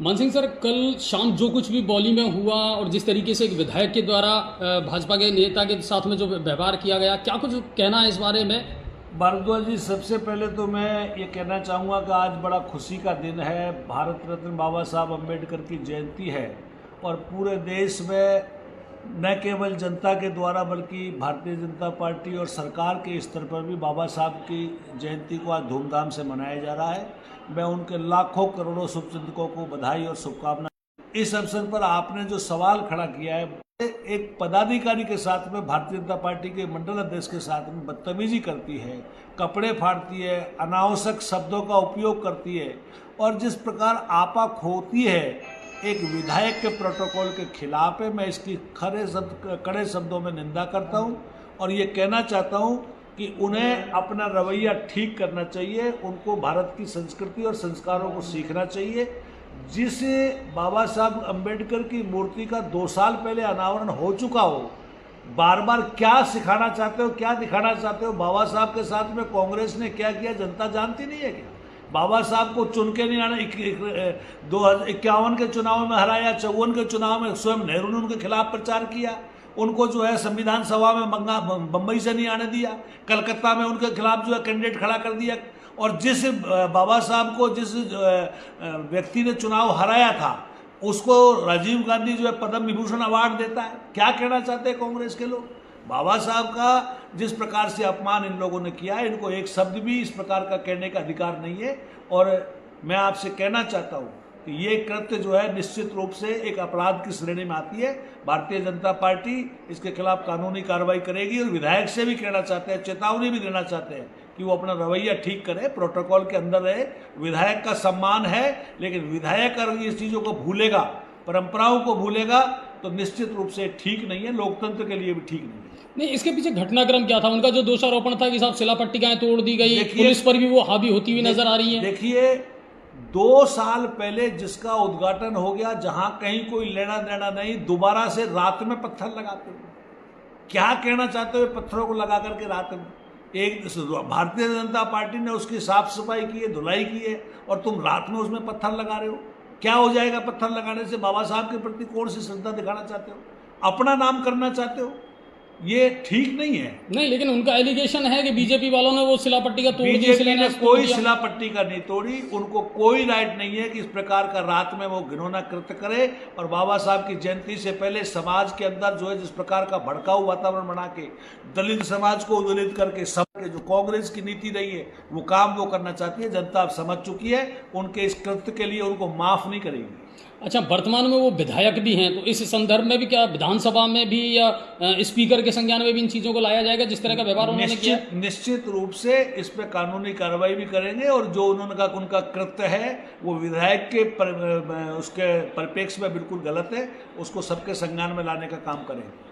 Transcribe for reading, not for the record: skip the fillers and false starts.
मान सिंह सर, कल शाम जो कुछ भी बौली में हुआ और जिस तरीके से एक विधायक के द्वारा भाजपा के नेता के साथ में जो व्यवहार किया गया, क्या कुछ कहना है इस बारे में? भारद्वाज जी, सबसे पहले तो मैं ये कहना चाहूँगा कि आज बड़ा खुशी का दिन है। भारत रत्न बाबा साहब अम्बेडकर की जयंती है और पूरे देश में न केवल जनता के द्वारा बल्कि भारतीय जनता पार्टी और सरकार के स्तर पर भी बाबा साहब की जयंती को आज धूमधाम से मनाया जा रहा है। मैं उनके लाखों करोड़ों शुभचिंतकों को बधाई और शुभकामनाएं। इस अवसर पर आपने जो सवाल खड़ा किया है, एक पदाधिकारी के साथ में भारतीय जनता पार्टी के मंडल अध्यक्ष के साथ में बदतमीजी करती है, कपड़े फाड़ती है, अनावश्यक शब्दों का उपयोग करती है और जिस प्रकार आपा खोती है एक विधायक के प्रोटोकॉल के खिलाफ है। मैं इसकी कड़े शब्दों में निंदा करता हूं और ये कहना चाहता हूं कि उन्हें अपना रवैया ठीक करना चाहिए। उनको भारत की संस्कृति और संस्कारों को सीखना चाहिए। जिस बाबा साहब अम्बेडकर की मूर्ति का 2 साल पहले अनावरण हो चुका हो, बार बार क्या सिखाना चाहते हो, क्या दिखाना चाहते हो? बाबा साहब के साथ में कांग्रेस ने क्या किया जनता जानती नहीं है क्या? बाबा साहब को चुन के नहीं आना। 51 के चुनाव में हराया, 54 के चुनाव में स्वयं नेहरू ने उनके खिलाफ प्रचार किया। उनको जो है संविधान सभा में बम्बई से नहीं आने दिया। कलकत्ता में उनके खिलाफ जो है कैंडिडेट खड़ा कर दिया। और जिस बाबा साहब को जिस व्यक्ति ने चुनाव हराया था उसको राजीव गांधी जो है पद्म विभूषण अवार्ड देता है। क्या कहना चाहते हैं कांग्रेस के लोग? बाबा साहब का जिस प्रकार से अपमान इन लोगों ने किया है, इनको एक शब्द भी इस प्रकार का कहने का अधिकार नहीं है। और मैं आपसे कहना चाहता हूं कि ये कृत्य जो है निश्चित रूप से एक अपराध की श्रेणी में आती है। भारतीय जनता पार्टी इसके खिलाफ कानूनी कार्रवाई करेगी और विधायक से भी कहना चाहते हैं, चेतावनी भी देना चाहते हैं कि वो अपना रवैया ठीक करे, प्रोटोकॉल के अंदर रहे। विधायक का सम्मान है, लेकिन विधायक अगर इस चीज़ों को भूलेगा, परंपराओं को भूलेगा तो निश्चित रूप से ठीक नहीं है, लोकतंत्र के लिए भी ठीक नहीं है। नहीं, इसके पीछे घटनाक्रम क्या था? उनका जो दोषारोपण था कि साहब शिला पट्टिकाएं तोड़ दी गई, पुलिस पर भी वो हावी होती हुई नजर आ रही है। देखिए, 2 साल पहले जिसका उद्घाटन हो गया, जहां कहीं कोई लेना देना नहीं, दोबारा से रात में पत्थर लगाते हो। क्या कहना चाहते हो पत्थरों को लगा करके रात में? एक भारतीय जनता पार्टी ने उसकी साफ सफाई की है, धुलाई की है और तुम रात में उसमें पत्थर लगा रहे हो। क्या हो जाएगा पत्थर लगाने से? बाबा साहब के प्रति कौन सी श्रद्धा दिखाना चाहते हो? अपना नाम करना चाहते हो? ये ठीक नहीं है। नहीं, लेकिन उनका एलिगेशन है कि बीजेपी वालों ने वो शिला पट्टिका तोड़ दी। बीजेपी ने कोई शिला पट्टिका नहीं तोड़ी। उनको कोई राइट नहीं है कि इस प्रकार का रात में वो घिनौना कृत्य करे। और बाबा साहब की जयंती से पहले समाज के अंदर जो है जिस प्रकार का भड़काऊ वातावरण बना के दलित समाज को उद्दलित करके सब के जो कांग्रेस की नीति रही है वो काम वो करना चाहती है। जनता अब समझ चुकी है, उनके इस कृत्य के लिए उनको माफ नहीं करेगी। अच्छा, वर्तमान में वो विधायक भी हैं, तो इस संदर्भ में भी क्या विधानसभा में भी या स्पीकर के संज्ञान में भी इन चीज़ों को लाया जाएगा जिस तरह का व्यवहार उन्होंने किया? निश्चित रूप से इस पर कानूनी कार्रवाई भी करेंगे और जो उनका कृत्य है वो विधायक के उसके परिप्रेक्ष्य में बिल्कुल गलत है, उसको सबके संज्ञान में लाने का काम करेंगे।